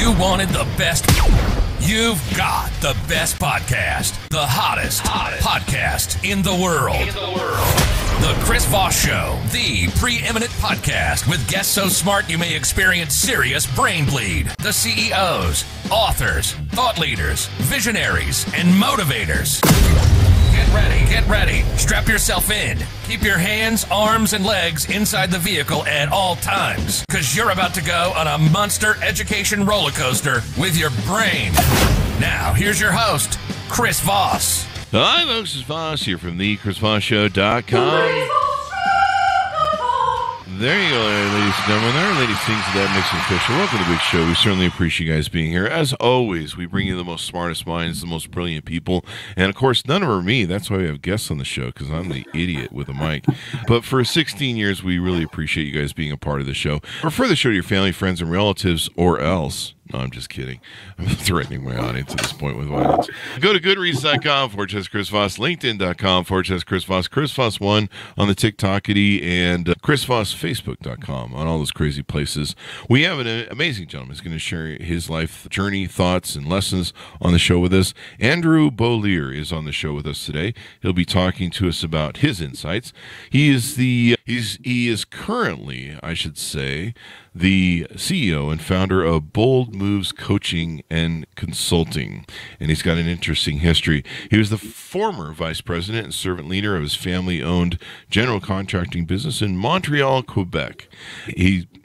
You wanted the best. You've got the best podcast. The hottest podcast in the world. The Chris Voss Show, the preeminent podcast with guests so smart you may experience serious brain bleed. The CEOs, authors, thought leaders, visionaries, and motivators. Get ready. Strap yourself in. Keep your hands, arms, and legs inside the vehicle at all times, because you're about to go on a monster education roller coaster with your brain. Now, here's your host, Chris Voss. Hi, folks. This is Voss here from the ChrisVossShow.com. There you go, ladies and gentlemen. There are ladies things that makes it official. Welcome to the big show. We certainly appreciate you guys being here. As always, we bring you the most smartest minds, the most brilliant people. And, of course, none of them are me. That's why we have guests on the show, because I'm the idiot with a mic. But for 16 years, we really appreciate you guys being a part of the show. Refer the show to your family, friends, and relatives, or else. No, I'm just kidding. I'm threatening my audience at this point with violence. Go to goodreads.com/Chris Voss, LinkedIn.com/Chris Voss, Chris Voss1 on the TikTokity, and ChrisVossFacebook.com on all those crazy places. We have an amazing gentleman who's going to share his life journey, thoughts, and lessons on the show with us. Andrew Beaulieu is on the show with us today. He'll be talking to us about his insights. He is currently, I should say, the CEO and founder of Bold Moves Coaching and Consulting, and he's got an interesting history. He was the former vice president and servant leader of his family-owned general contracting business in Montreal, Quebec.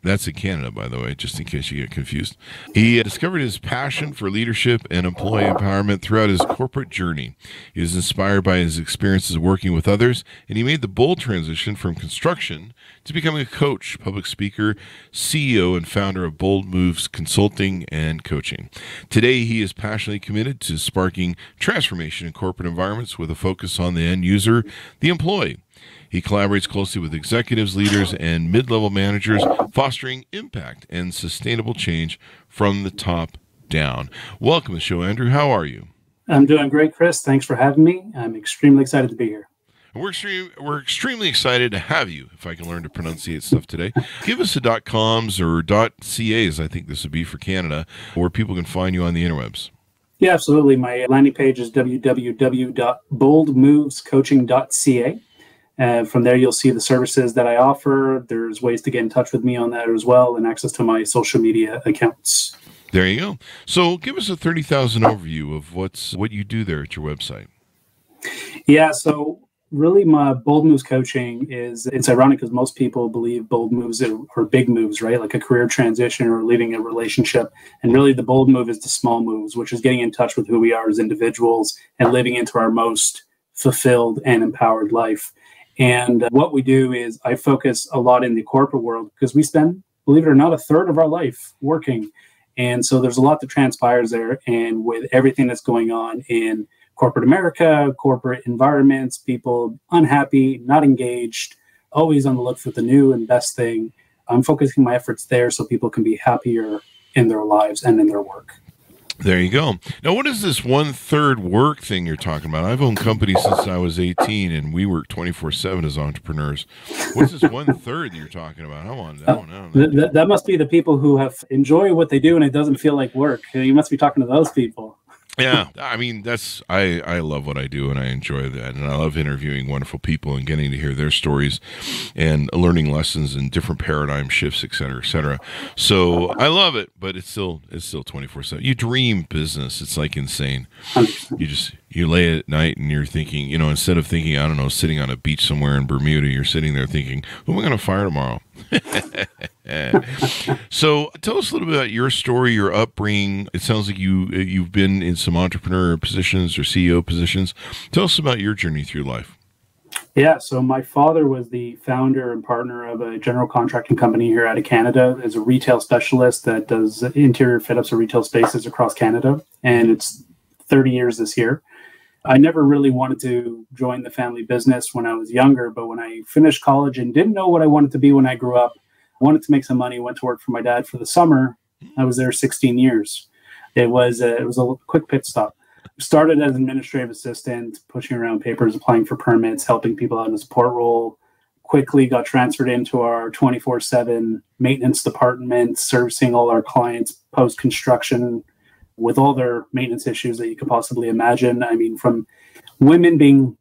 That's in Canada, by the way, just in case you get confused. He discovered his passion for leadership and employee empowerment throughout his corporate journey. He was inspired by his experiences working with others, and he made the bold transition from construction to becoming a coach, public speaker, CEO, and founder of Bold Moves Consulting and Coaching. Today, he is passionately committed to sparking transformation in corporate environments with a focus on the end user, the employee. He collaborates closely with executives, leaders, and mid-level managers, fostering impact and sustainable change from the top down. Welcome to the show, Andrew. How are you? I'm doing great, Chris. Thanks for having me. I'm extremely excited to be here. We're extremely excited to have you, if I can learn to pronunciate stuff today. Give us a .coms or .cas, I think this would be for Canada, where people can find you on the interwebs. Yeah, absolutely. My landing page is www.boldmovescoaching.ca. From there, you'll see the services that I offer. There's ways to get in touch with me on that as well, and access to my social media accounts. There you go. So give us a 30,000 overview of what you do there at your website. Yeah, so really my Bold Moves Coaching it's ironic because most people believe bold moves are big moves, right? Like a career transition or leaving a relationship. And really the bold move is the small moves, which is getting in touch with who we are as individuals and living into our most fulfilled and empowered life. And what we do is I focus a lot in the corporate world because we spend, believe it or not, a third of our life working. And so there's a lot that transpires there. And with everything that's going on in corporate America, corporate environments, people unhappy, not engaged, always on the look for the new and best thing, I'm focusing my efforts there so people can be happier in their lives and in their work. There you go. Now, what is this 1/3 work thing you're talking about? I've owned companies since I was 18, and we work 24/7 as entrepreneurs. What's this 1/3 that you're talking about? I don't know. That must be the people who have enjoy what they do, and it doesn't feel like work. You must be talking to those people. Yeah, I mean, I love what I do, and I enjoy that, and I love interviewing wonderful people and getting to hear their stories and learning lessons and different paradigm shifts, et cetera, et cetera. So I love it, but it's still 24/7. You dream business. It's like insane. You lay at night and you're thinking, instead of thinking, I don't know, sitting on a beach somewhere in Bermuda, you're sitting there thinking, who am I going to fire tomorrow? So tell us a little bit about your story, your upbringing. It sounds like you've been in some entrepreneur positions or CEO positions. Tell us about your journey through life. Yeah, so my father was the founder and partner of a general contracting company here out of Canada as a retail specialist that does interior fit-ups of retail spaces across Canada. And it's 30 years this year. I never really wanted to join the family business when I was younger, but when I finished college and didn't know what I wanted to be when I grew up, I wanted to make some money, went to work for my dad for the summer. I was there 16 years. It was a quick pit stop. Started as an administrative assistant, pushing around papers, applying for permits, helping people out in a support role. quickly got transferred into our 24/7 maintenance department, servicing all our clients post-construction with all their maintenance issues that you could possibly imagine. I mean, from women being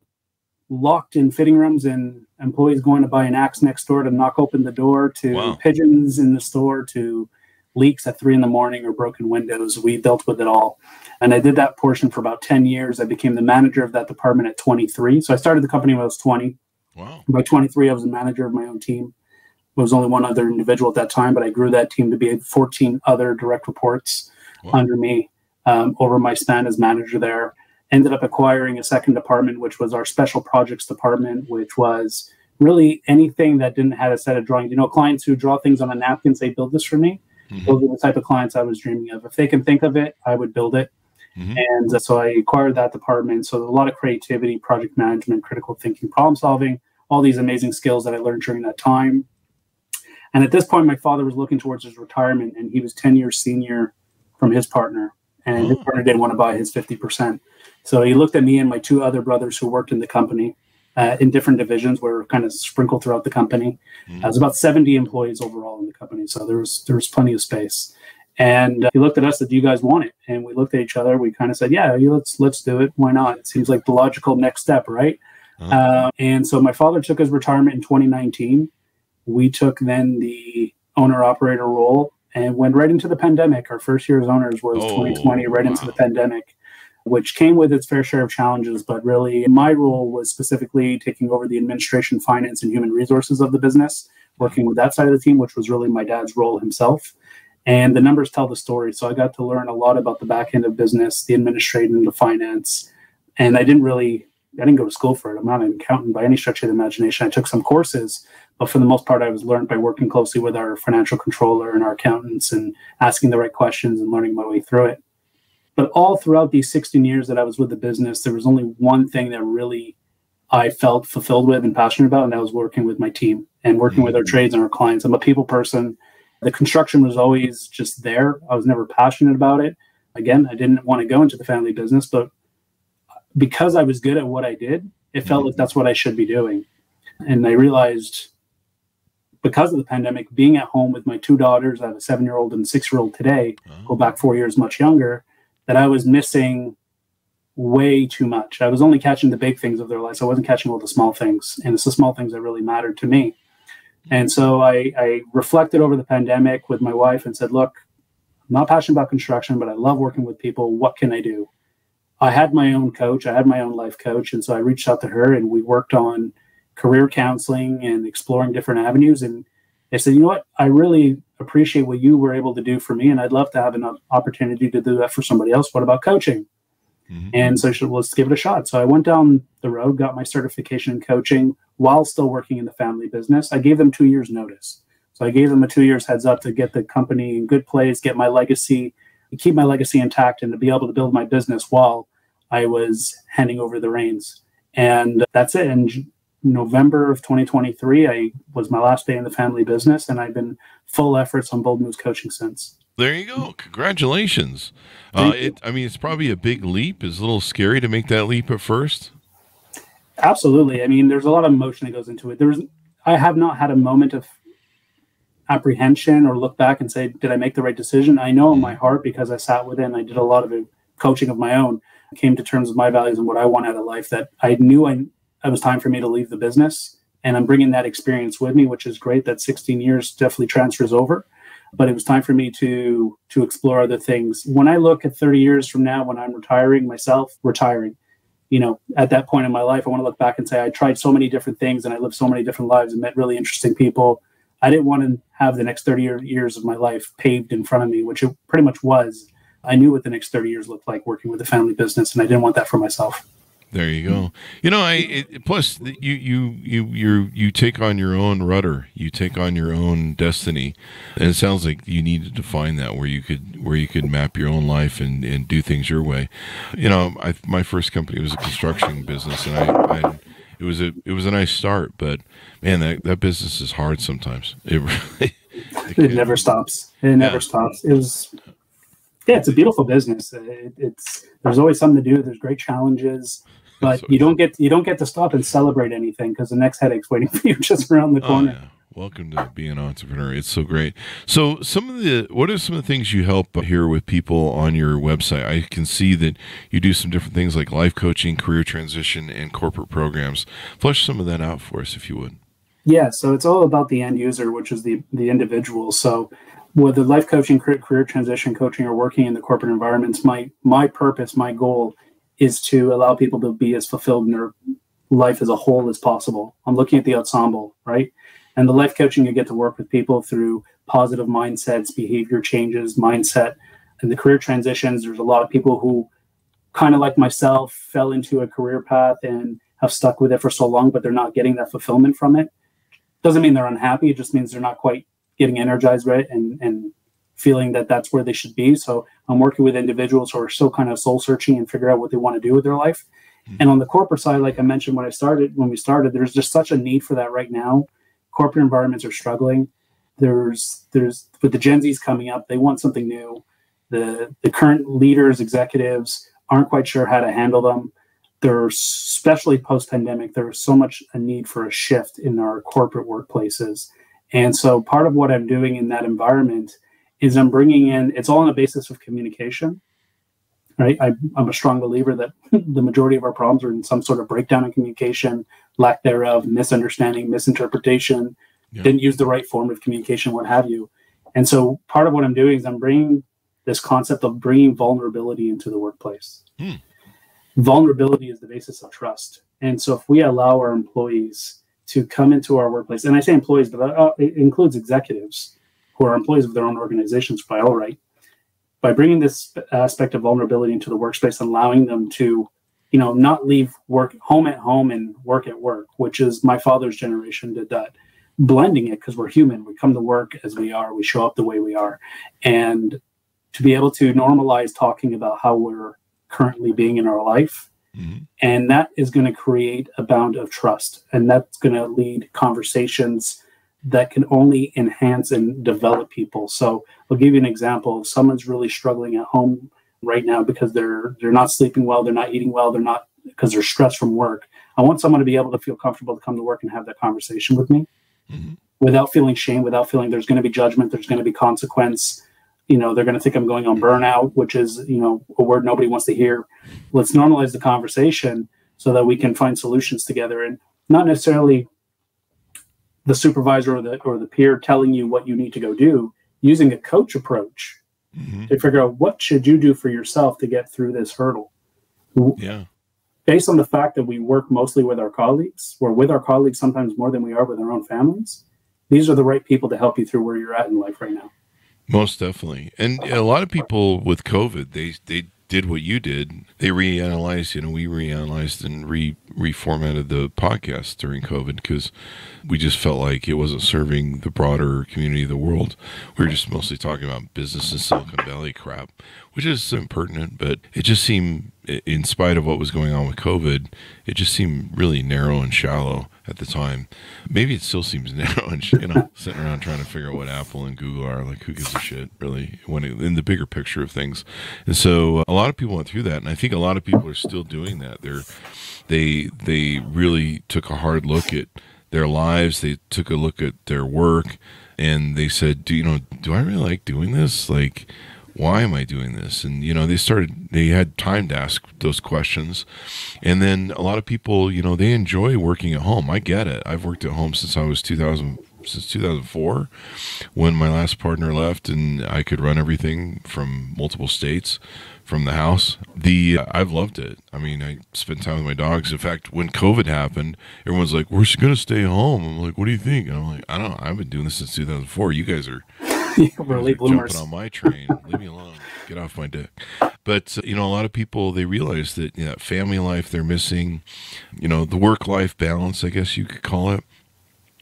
locked in fitting rooms and employees going to buy an axe next door to knock open the door, to pigeons in the store, to leaks at 3 a.m. or broken windows. We dealt with it all. And I did that portion for about 10 years. I became the manager of that department at 23. So I started the company when I was 20. Wow. By 23, I was the manager of my own team. There was only one other individual at that time, but I grew that team to be 14 other direct reports under me over my span as manager there. Ended up acquiring a second department, which was our special projects department, which was really anything that didn't have a set of drawings. You know, clients who draw things on a napkin say, build this for me. Those are the type of clients I was dreaming of. If they can think of it, I would build it. And so I acquired that department. So a lot of creativity, project management, critical thinking, problem solving, all these amazing skills that I learned during that time. And at this point, my father was looking towards his retirement, and he was 10 years senior from his partner. And his partner didn't want to buy his 50%. So he looked at me and my 2 other brothers who worked in the company in different divisions. We were kind of sprinkled throughout the company. There's about 70 employees overall in the company. So there was plenty of space. And he looked at us and said, do you guys want it? And we looked at each other. We kind of said, yeah, let's do it. Why not? It seems like the logical next step, right? And so my father took his retirement in 2019. We took then the owner-operator role and went right into the pandemic. Our first year as owners was 2020, right into the pandemic, which came with its fair share of challenges. But really, my role was specifically taking over the administration, finance, and human resources of the business, working with that side of the team, which was really my dad's role himself. And the numbers tell the story. So I got to learn a lot about the back end of business, the administration, the finance. And I didn't go to school for it. I'm not an accountant by any stretch of the imagination. I took some courses, but for the most part, I was learned by working closely with our financial controller and our accountants and asking the right questions and learning my way through it. But all throughout these 16 years that I was with the business, there was only one thing that really I felt fulfilled with and passionate about, and that was working with my team and working with our trades and our clients. I'm a people person. The construction was always just there. I was never passionate about it. Again, I didn't want to go into the family business, but because I was good at what I did, it felt like that's what I should be doing. And I realized because of the pandemic, being at home with my 2 daughters, I have a 7-year-old and a 6-year-old today, go back 4 years much younger, that I was missing way too much. I was only catching the big things of their lives. I wasn't catching all the small things. And it's the small things that really mattered to me. And so I reflected over the pandemic with my wife and said, look, I'm not passionate about construction, but I love working with people. What can I do? I had my own coach. I had my own life coach. And so I reached out to her and we worked on career counseling and exploring different avenues. And I said, you know what? I really appreciate what you were able to do for me. And I'd love to have an opportunity to do that for somebody else. What about coaching? And so she said, let's give it a shot. So I went down the road, got my certification in coaching while still working in the family business. I gave them 2 years notice. So I gave them a 2 years heads up to get the company in good place, get my legacy, keep my legacy intact, and to be able to build my business while I was handing over the reins. And that's it. In November of 2023, was my last day in the family business, and I've been full efforts on Bold Moves Coaching since. There you go. Congratulations. It's probably a big leap. It's a little scary to make that leap at first. Absolutely. I mean, there's a lot of emotion that goes into it. I have not had a moment of apprehension or look back and say, did I make the right decision? I know in my heart, because I sat with it and I did a lot of coaching of my own, came to terms with my values and what I want out of life, that I knew it was time for me to leave the business. And I'm bringing that experience with me, which is great. That 16 years definitely transfers over. But it was time for me to explore other things. When I look at 30 years from now, when I'm retiring, at that point in my life, I want to look back and say, I tried so many different things and I lived so many different lives and met really interesting people. I didn't want to have the next 30 years of my life paved in front of me, which it pretty much was. I knew what the next 30 years looked like working with a family business, and I didn't want that for myself. There you go. Plus you take on your own rudder. You take on your own destiny, and it sounds like you needed to find that where you could map your own life and do things your way. My first company was a construction business, and it was a nice start, but man, that business is hard sometimes. It never stops. It never stops. It's a beautiful business. There's always something to do. There's great challenges. But you don't get to stop and celebrate anything because the next headache's waiting for you just around the corner. Oh, yeah. Welcome to being an entrepreneur. It's so great. So what are some of the things you help here with people on your website? I can see that you do some different things like life coaching, career transition, and corporate programs. Flesh some of that out for us, if you would. Yeah, so it's all about the end user, which is the individual. So whether life coaching, career transition coaching, or working in the corporate environments, my purpose, my goal is to allow people to be as fulfilled in their life as a whole as possible. I'm looking at the ensemble, right? And the life coaching, you get to work with people through positive mindsets, behavior changes, mindset. And the career transitions, there's a lot of people who kind of like myself fell into a career path and have stuck with it for so long, but they're not getting that fulfillment from it. Doesn't mean they're unhappy. It just means they're not quite getting energized, right? And feeling that that's where they should be. So I'm working with individuals who are still kind of soul searching and figure out what they want to do with their life. Mm-hmm. And on the corporate side, like I mentioned when we started, there's just such a need for that right now. Corporate environments are struggling. There's with the Gen Zs coming up, they want something new. The current leaders, executives aren't quite sure how to handle them. There's, especially post-pandemic, there's so much a need for a shift in our corporate workplaces. And so part of what I'm doing in that environment is I'm bringing in, it's all on a basis of communication, right? I'm a strong believer that the majority of our problems are in some sort of breakdown in communication, lack thereof, misunderstanding, misinterpretation, didn't use the right form of communication, what have you. And so part of what I'm doing is I'm bringing this concept of bringing vulnerability into the workplace. Vulnerability is the basis of trust. And so if we allow our employees to come into our workplace, and I say employees, but it includes executives who are employees of their own organizations by all right, by bringing this aspect of vulnerability into the workspace, allowing them to, not leave work home at home and work at work, which is my father's generation did that, blending it because we're human. We come to work as we are. We show up the way we are. And to be able to normalize talking about how we're currently being in our life. Mm-hmm. And that is going to create a bound of trust. And that's going to lead conversations that can only enhance and develop people. So I'll give you an example. If someone's really struggling at home right now because they're not sleeping well, they're not eating well, because they're stressed from work. I want someone to be able to feel comfortable to come to work and have that conversation with me without feeling shame, without feeling there's going to be judgment, there's going to be consequence. They're going to think I'm going on burnout, which is, a word nobody wants to hear. Let's normalize the conversation so that we can find solutions together, and not necessarily the supervisor or the peer telling you what you need to go do, using a coach approach to figure out what should you do for yourself to get through this hurdle. Yeah. Based on the fact that we work mostly with our colleagues, we're with our colleagues sometimes more than we are with our own families. These are the right people to help you through where you're at in life right now. Most definitely. And a lot of people with COVID, they did what you did. They reanalyzed, we reanalyzed and reformatted the podcast during COVID because we just felt like it wasn't serving the broader community of the world. We were just mostly talking about business and Silicon Valley crap, which is impertinent, but it just seemed, in spite of what was going on with COVID, it just seemed really narrow and shallow at the time. Maybe it still seems narrow and, sitting around trying to figure out what Apple and Google are. Like, who gives a shit, really, in the bigger picture of things. And so a lot of people went through that, and I think a lot of people are still doing that. They really took a hard look at their lives. They took a look at their work, and they said, do I really like doing this? Like, why am I doing this? And, they had time to ask those questions. And then a lot of people, they enjoy working at home. I get it. I've worked at home since 2004, when my last partner left and I could run everything from multiple states from the house. I've loved it. I mean, I spent time with my dogs. In fact, when COVID happened, everyone's like, we're going to stay home. I'm like, what do you think? And I'm like, I don't know. I've been doing this since 2004. You guys are really bloomers. Jumping on my train. Leave me alone. Get off my dick. But, a lot of people, they realize that family life they're missing, the work-life balance, I guess you could call it.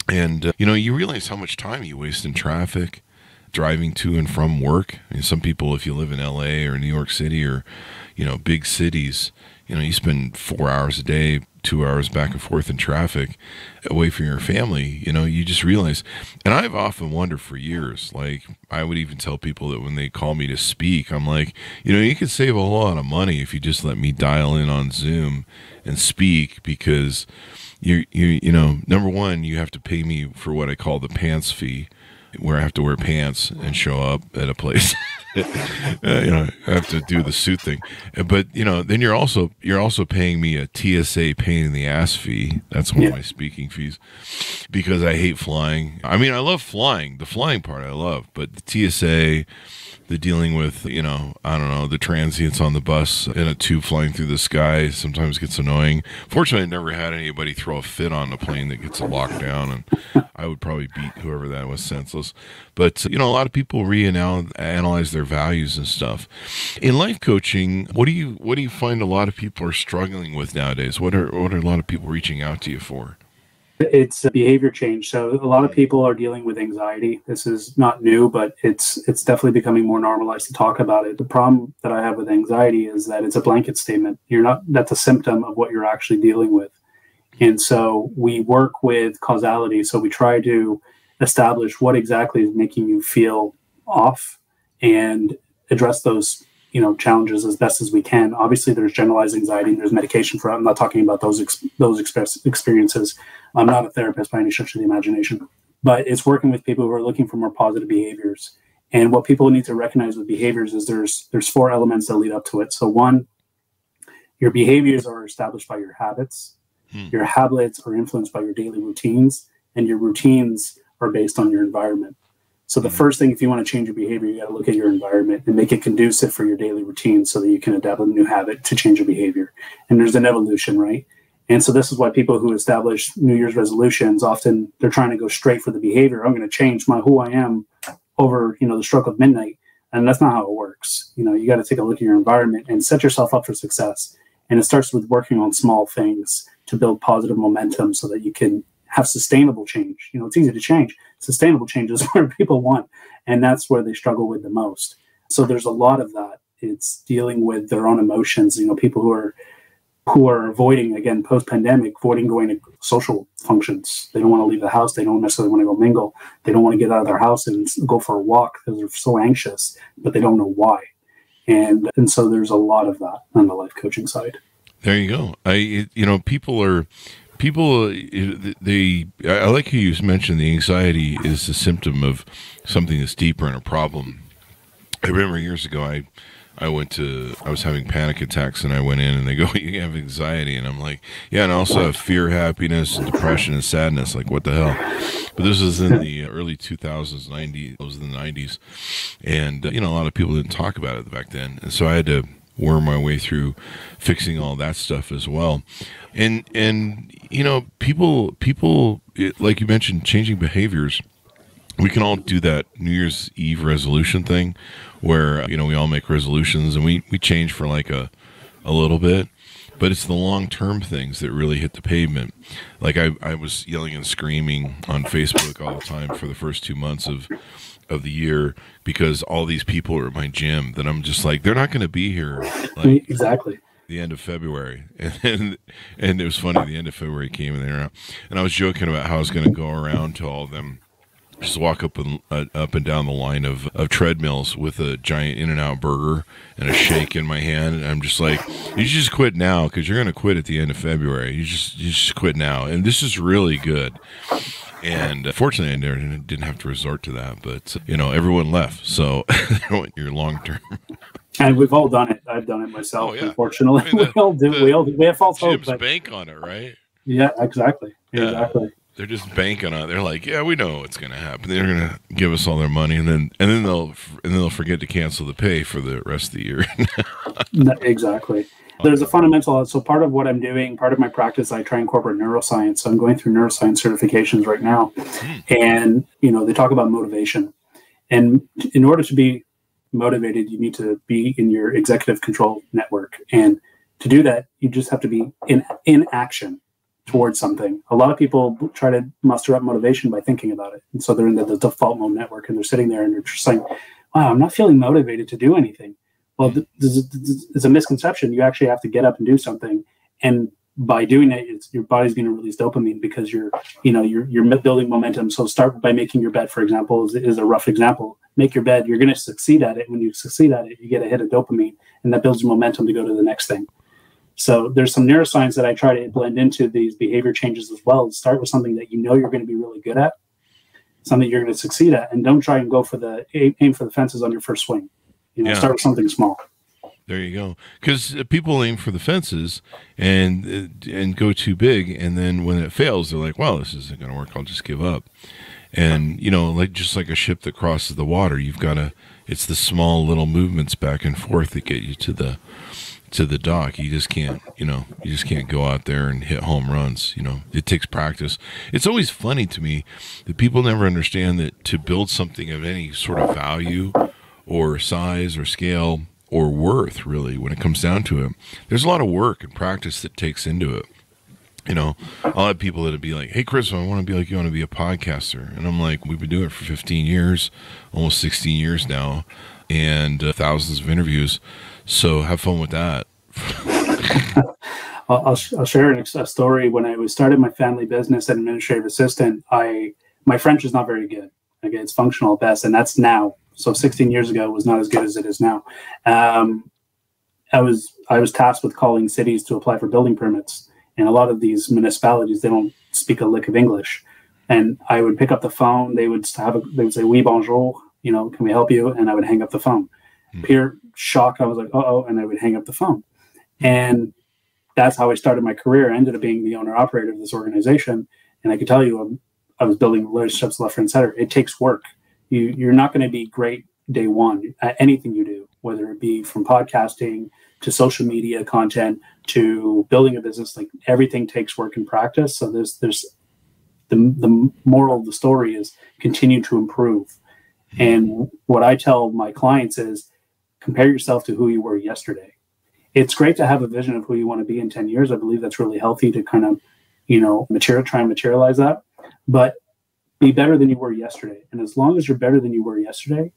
And, you realize how much time you waste in traffic, driving to and from work. I mean, some people, if you live in LA or New York City or, big cities, you spend 4 hours a day, 2 hours back and forth in traffic away from your family, you just realize, and I've often wondered for years, like I would even tell people that when they call me to speak, I'm like, you could save a whole lot of money if you just let me dial in on Zoom and speak, because you number one, you have to pay me for what I call the pants fee, where I have to wear pants and show up at a place. I have to do the suit thing, but then you're also paying me a TSA pain in the ass fee. That's one of my speaking fees, because I hate flying. I mean, I love flying. The flying part I love, but the TSA, the dealing with, the transients on the bus in a tube flying through the sky sometimes gets annoying. Fortunately, I never had anybody throw a fit on a plane that gets locked down, and I would probably beat whoever that was senseless. But, a lot of people reanalyze their values and stuff. In life coaching, what do you find a lot of people are struggling with nowadays? What are a lot of people reaching out to you for? It's a behavior change. So a lot of people are dealing with anxiety. This is not new, but it's definitely becoming more normalized to talk about it. The problem that I have with anxiety is that it's a blanket statement. That's a symptom of what you're actually dealing with. And so we work with causality. So we try to establish what exactly is making you feel off and address those challenges as best as we can. Obviously, there's generalized anxiety and there's medication for it. I'm not talking about those experiences. I'm not a therapist by any stretch of the imagination, but it's working with people who are looking for more positive behaviors. And what people need to recognize with behaviors is there's 4 elements that lead up to it. So one, your behaviors are established by your habits. Your habits are influenced by your daily routines, and your routines are based on your environment. So the first thing, if you want to change your behavior, you got to look at your environment and make it conducive for your daily routine so that you can adapt a new habit to change your behavior. And there's an evolution, right? And so this is why people who establish New Year's resolutions, often they're trying to go straight for the behavior. I'm going to change who I am over, the stroke of midnight. And that's not how it works. You got to take a look at your environment and set yourself up for success. And it starts with working on small things to build positive momentum so that you can have sustainable change. It's easy to change. Sustainable change is what people want. And that's where they struggle with the most. So there's a lot of that. It's dealing with their own emotions. People who are avoiding, again, post-pandemic, avoiding going to social functions. They don't want to leave the house. They don't necessarily want to go mingle. They don't want to get out of their house and go for a walk because they're so anxious, but they don't know why. And so there's a lot of that on the life coaching side. There you go. I like how you mentioned the anxiety is a symptom of something that's deeper in a problem. I remember years ago, I was having panic attacks, and I went in and they go, you have anxiety. And I'm like, yeah. And I also have fear, happiness, and depression and sadness. Like, what the hell? But this was in the early 2000s, it was in the 90s. And, a lot of people didn't talk about it back then. And so I had to worm my way through fixing all that stuff as well. And people, like you mentioned, changing behaviors. We can all do that New Year's Eve resolution thing where, we all make resolutions and we change for like a little bit, but it's the long-term things that really hit the pavement. Like I was yelling and screaming on Facebook all the time for the first 2 months of the year because all these people are at my gym that I'm just like, they're not going to be here. Like, exactly. The end of February. And it was funny. The end of February came and they're not. And I was joking about how I was going to go around to all of them, just walk up and down the line of treadmills with a giant In-N-Out burger and a shake in my hand. And I'm just like, you should just quit now because you're going to quit at the end of February. You just quit now. And this is really good. And fortunately, I didn't have to resort to that. But, everyone left. So they want your long term. And we've all done it. I've done it myself, unfortunately. I mean, we all do. We have false hope. Gyms bank on it, right? Yeah, exactly. Yeah. Exactly. They're just banking on it. They're like, yeah, we know what's going to happen. They're going to give us all their money, and then they'll forget to cancel the pay for the rest of the year. Exactly. There's a fundamental. So part of what I'm doing, part of my practice, I try and incorporate neuroscience. So I'm going through neuroscience certifications right now, and they talk about motivation. And in order to be motivated, you need to be in your executive control network, and to do that, you just have to be in action towards something. A lot of people try to muster up motivation by thinking about it. And so they're in the default mode network and they're sitting there and they're just saying, wow, I'm not feeling motivated to do anything. Well, it's a misconception. You actually have to get up and do something. And by doing it, your body's going to release dopamine because you're building momentum. So start by making your bed, for example, is a rough example. Make your bed. You're going to succeed at it. When you succeed at it, you get a hit of dopamine, and that builds momentum to go to the next thing. So there's some neuroscience that I try to blend into these behavior changes as well. Start with something that you know you're going to be really good at, something you're going to succeed at, and don't try and go for the aim for the fences on your first swing. Start with something small. There you go. Because people aim for the fences and go too big, and then when it fails, they're like, "Well, this isn't going to work. I'll just give up." And just like a ship that crosses the water, it's the small little movements back and forth that get you to the dock. You just can't go out there and hit home runs. It takes practice. It's always funny to me that people never understand that to build something of any sort of value or size or scale or worth, really, when it comes down to it, there's a lot of work and practice that takes into it. I'll have people that'll be like, "Hey, Chris, I want to be like you. I want to be a podcaster." And I'm like, "We've been doing it for 15 years, almost 16 years now, and thousands of interviews. So have fun with that." I'll share a story. When I started my family business as an administrative assistant, my French is not very good. Okay, it's functional at best, and that's now. So 16 years ago, it was not as good as it is now. I was tasked with calling cities to apply for building permits, and a lot of these municipalities, they don't speak a lick of English. And I would pick up the phone. They would say, "Oui, bonjour. Can we help you?" And I would hang up the phone. Pure shock. I was like, "Uh-oh," and I would hang up the phone. And that's how I started my career. I ended up being the owner-operator of this organization. And I could tell you, I was building relationships left, right, and center. It takes work. You're not going to be great day one at anything you do, whether it be from podcasting to social media content to building a business. Like, everything takes work and practice. So there's the moral of the story is continue to improve. And what I tell my clients is compare yourself to who you were yesterday. It's great to have a vision of who you want to be in 10 years. I believe that's really healthy to kind of, try and materialize that. But be better than you were yesterday. And as long as you're better than you were yesterday,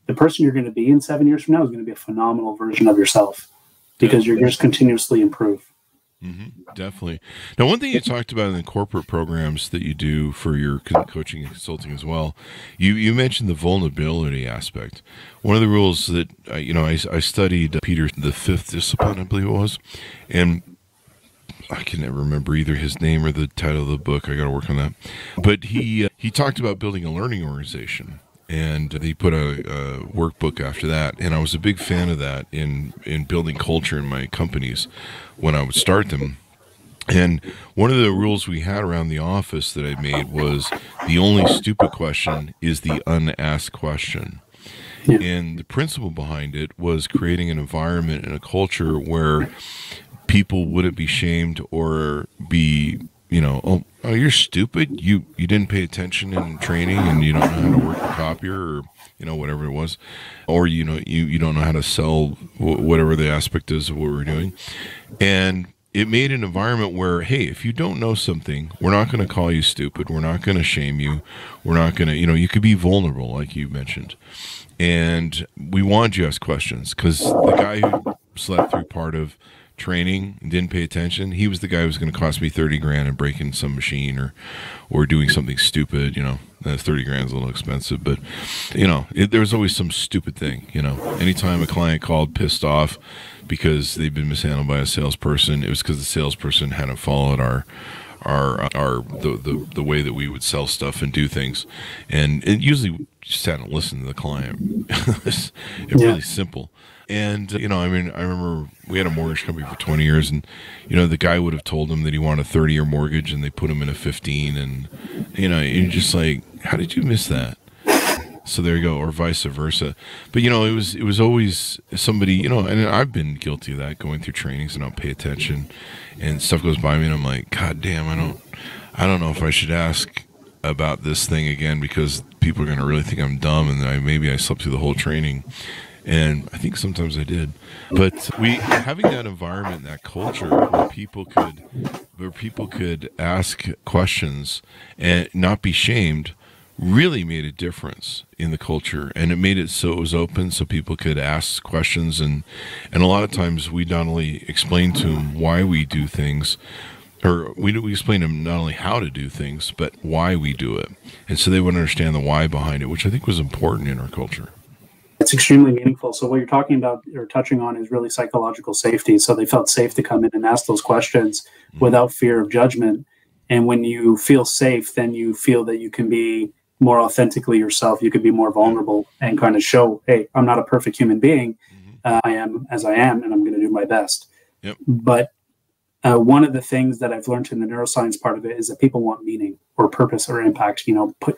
the person you're going to be in 7 years from now is going to be a phenomenal version of yourself because you're just continuously improve. Definitely. Now, one thing you talked about in the corporate programs that you do for your coaching and consulting as well, you mentioned the vulnerability aspect. One of the rules that, I studied Peter the Fifth Discipline, I believe it was, and I can never remember either his name or the title of the book. I got to work on that. But he talked about building a learning organization, and he put a workbook after that. And I was a big fan of that in building culture in my companies when I would start them. And one of the rules we had around the office that I made was the only stupid question is the unasked question. And the principle behind it was creating an environment and a culture where people wouldn't be shamed or be, oh, you're stupid. You didn't pay attention in training and you don't know how to work the copier or, whatever it was. Or, you don't know how to sell whatever the aspect is of what we're doing. And it made an environment where, hey, if you don't know something, we're not going to call you stupid. We're not going to shame you. We're not going to, you could be vulnerable, like you mentioned. And we wanted you to ask questions because the guy who slept through part of training and didn't pay attention, he was the guy who was going to cost me $30,000 and breaking some machine or doing something stupid. That $30,000 is a little expensive, but there was always some stupid thing. Anytime a client called pissed off because they'd been mishandled by a salesperson, it was because the salesperson hadn't followed the way that we would sell stuff and do things, and it usually just hadn't listened to the client. It's really simple. And, I remember we had a mortgage company for 20 years and, the guy would have told him that he wanted a 30-year mortgage and they put him in a 15 and, you're just like, how did you miss that? So there you go, or vice versa. But, it was always somebody, and I've been guilty of that, going through trainings and I don't pay attention and stuff goes by me and I'm like, God damn, I don't know if I should ask about this thing again because people are going to really think I'm dumb and maybe I slept through the whole training. And I think sometimes I did, but having that environment, that culture where people could ask questions and not be shamed really made a difference in the culture, and it made it so it was open, so people could ask questions, and a lot of times we not only explain to them why we do things, or we explain to them not only how to do things, but why we do it, and so they would understand the why behind it, which I think was important in our culture. It's extremely meaningful. So what you're talking about or touching on is really psychological safety. So they felt safe to come in and ask those questions without fear of judgment. And when you feel safe, then you feel that you can be more authentically yourself. You can be more vulnerable and kind of show, hey, I'm not a perfect human being. I am as I am, and I'm going to do my best. Yep. But one of the things that I've learned in the neuroscience part of it is that people want meaning or purpose or impact.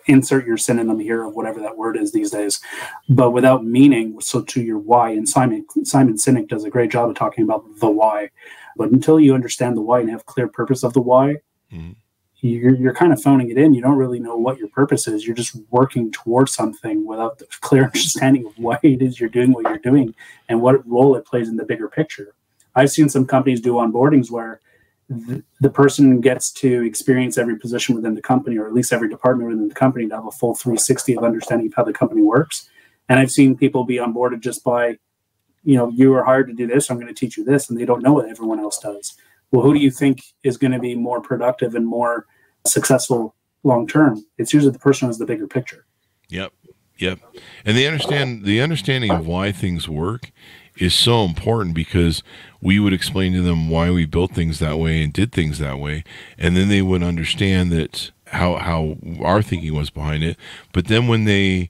Insert your synonym here of whatever that word is these days. But without meaning, so to your why, and Simon Sinek does a great job of talking about the why. But until you understand the why and have clear purpose of the why, you're kind of phoning it in. You don't really know what your purpose is. You're just working towards something without the clear understanding of why it is you're doing what you're doing and what role it plays in the bigger picture. I've seen some companies do onboardings where the person gets to experience every position within the company, or at least every department within the company, to have a full 360 of understanding of how the company works. And I've seen people be onboarded just by, you were hired to do this, I'm going to teach you this, and they don't know what everyone else does. Well, who do you think is going to be more productive and more successful long term? It's usually the person who has the bigger picture. Yep. And the understanding of why things work is so important, because we would explain to them why we built things that way and did things that way, and then they would understand that how our thinking was behind it. But then when they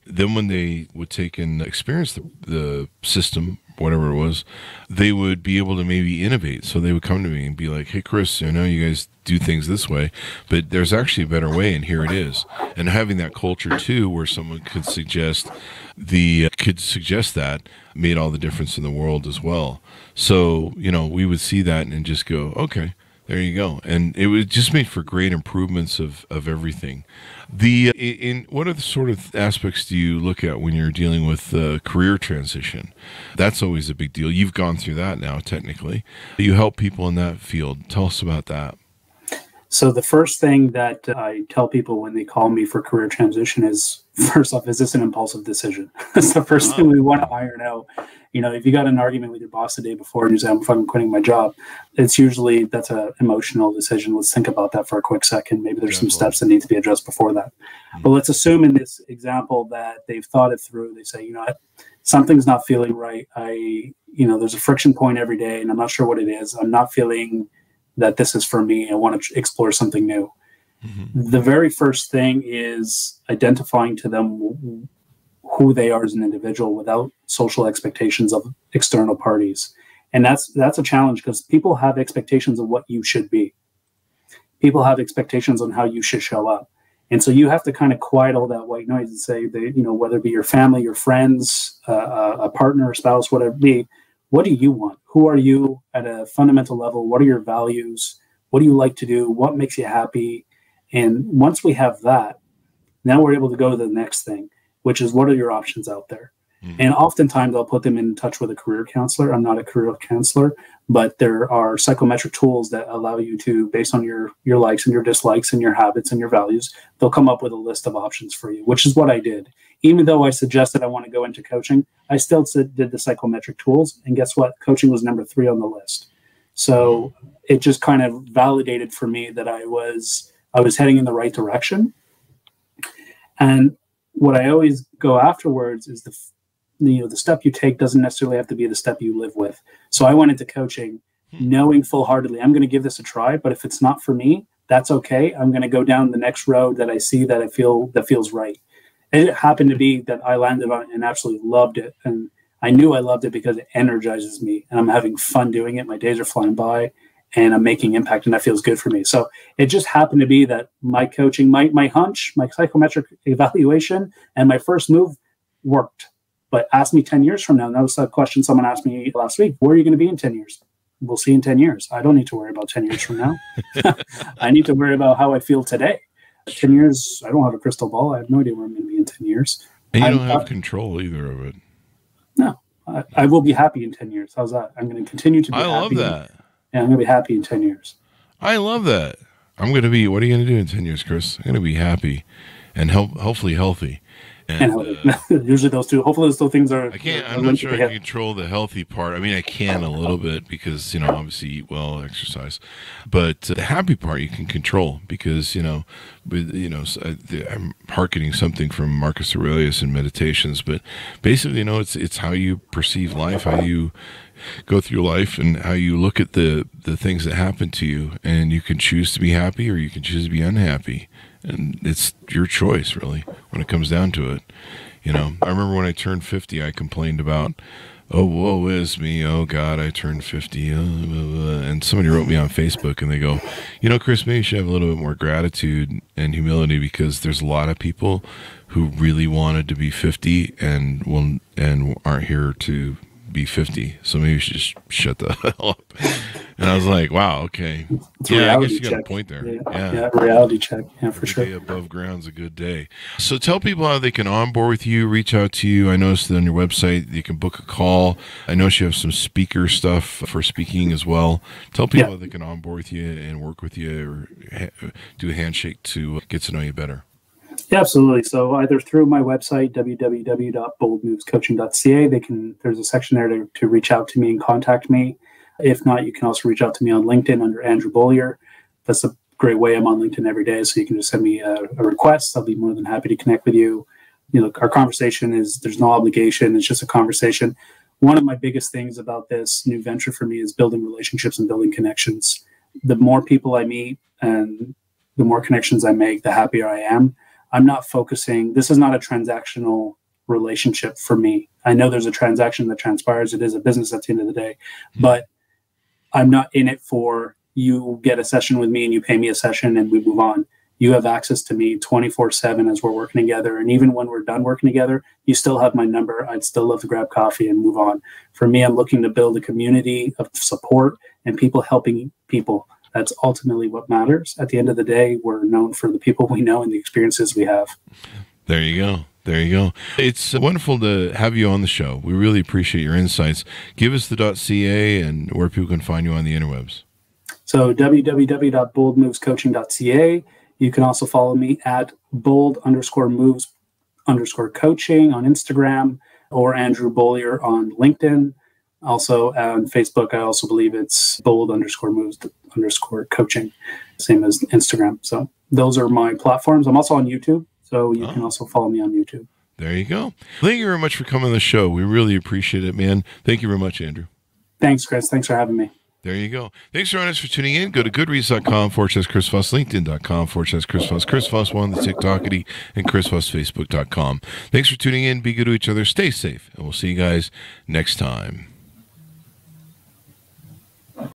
would take and experience the system, whatever it was, they would be able to maybe innovate. So they would come to me and be like, hey, Chris, I know you guys do things this way, but there's actually a better way, and here it is. And having that culture too, where someone could suggest that, made all the difference in the world as well. So, we would see that and just go, okay, there you go. And it was just made for great improvements of everything. What other sort of aspects do you look at when you're dealing with career transition? That's always a big deal. You've gone through that now, technically. You help people in that field. Tell us about that. So the first thing that I tell people when they call me for career transition is, first off, is this an impulsive decision? That's the first thing we want to iron out. If you got an argument with your boss the day before and you say, I'm fucking quitting my job, that's an emotional decision. Let's think about that for a quick second. Maybe there's some steps that need to be addressed before that. But let's assume in this example that they've thought it through. They say, something's not feeling right. There's a friction point every day and I'm not sure what it is. I'm not feeling that this is for me. I want to explore something new. The very first thing is identifying to them who they are as an individual without social expectations of external parties. And that's a challenge, because people have expectations of what you should be. People have expectations on how you should show up. And so you have to kind of quiet all that white noise and say, whether it be your family, your friends, a partner, a spouse, whatever it be, what do you want? Who are you at a fundamental level? What are your values? What do you like to do? What makes you happy? And once we have that, now we're able to go to the next thing, which is, what are your options out there? And oftentimes I'll put them in touch with a career counselor. I'm not a career counselor, but there are psychometric tools that allow you to, based on your likes and your dislikes and your habits and your values, they'll come up with a list of options for you, which is what I did. Even though I suggested I want to go into coaching, I still did the psychometric tools. And guess what? Coaching was number 3 on the list. So it just kind of validated for me that I was heading in the right direction. And what I always go afterwards is the step you take doesn't necessarily have to be the step you live with. So I went into coaching knowing full-heartedly, I'm going to give this a try, but if it's not for me, that's okay. I'm going to go down the next road that I see that feels right. And it happened to be that I landed on it and absolutely loved it. And I knew I loved it because it energizes me and I'm having fun doing it. My days are flying by and I'm making impact and that feels good for me. So it just happened to be that my coaching, my hunch, my psychometric evaluation and my first move worked. But ask me 10 years from now, and that was a question someone asked me last week, where are you going to be in 10 years? We'll see in 10 years. I don't need to worry about 10 years from now. I need to worry about how I feel today. 10 years, I don't have a crystal ball. I have no idea where I'm going to be in 10 years. And you don't have control either of it. No, I will be happy in 10 years. How's that? I'm going to continue to be happy. I love that. And I'm going to be happy in 10 years. I love that. What are you going to do in 10 years, Chris? I'm going to be happy. and hopefully healthy. And usually those two. Hopefully those two things are. I'm not sure I can control the healthy part. I mean, I can a little bit because obviously eat well, exercise, but the happy part you can control because I'm hearkening something from Marcus Aurelius in Meditations, but basically, it's how you perceive life, how you go through life, and how you look at the things that happen to you, and you can choose to be happy or you can choose to be unhappy. And it's your choice, really, when it comes down to it. I remember when I turned 50, I complained about, oh, woe is me, oh, God, I turned 50. And somebody wrote me on Facebook, and they go, Chris, maybe you should have a little bit more gratitude and humility because there's a lot of people who really wanted to be 50 and aren't here to be 50. So maybe you should just shut the hell up. And I was like, wow, okay. I guess you got a point there. Yeah, reality check. Yeah, for sure. Day above ground's a good day. So tell people how they can onboard with you, reach out to you. I noticed that on your website you can book a call. I noticed you have some speaker stuff for speaking as well. Tell people how they can onboard with you and work with you or do a handshake to get to know you better. Yeah, absolutely. So either through my website, www.boldmovescoaching.ca, there's a section there to reach out to me and contact me. If not, you can also reach out to me on LinkedIn under Andrew Beaulieu. That's a great way. I'm on LinkedIn every day, so you can just send me a request. I'll be more than happy to connect with you. Our conversation there's no obligation. It's just a conversation. One of my biggest things about this new venture for me is building relationships and building connections. The more people I meet and the more connections I make, the happier I am. I'm not focusing. This is not a transactional relationship for me. I know there's a transaction that transpires. It is a business at the end of the day, but I'm not in it for you get a session with me and you pay me a session and we move on. You have access to me 24/7 as we're working together. And even when we're done working together, you still have my number. I'd still love to grab coffee and move on. For me, I'm looking to build a community of support and people helping people. That's ultimately what matters. At the end of the day, we're known for the people we know and the experiences we have. There you go. There you go. It's wonderful to have you on the show. We really appreciate your insights. Give us the .ca and where people can find you on the interwebs. So www.boldmovescoaching.ca. You can also follow me at bold_moves_coaching on Instagram or Andrew Beaulieu on LinkedIn. Also on Facebook, I also believe it's bold_moves_coaching, same as Instagram. So those are my platforms. I'm also on YouTube. So you can also follow me on YouTube. There you go. Thank you very much for coming on the show. We really appreciate it, man. Thank you very much, Andrew. Thanks, Chris. Thanks for having me. There you go. Thanks for tuning in. Go to goodreads.com/Chris Voss, LinkedIn.com/Chris Voss, Chris Voss1, the TikTokity, and ChrisVossFacebook.com. Thanks for tuning in. Be good to each other. Stay safe. And we'll see you guys next time.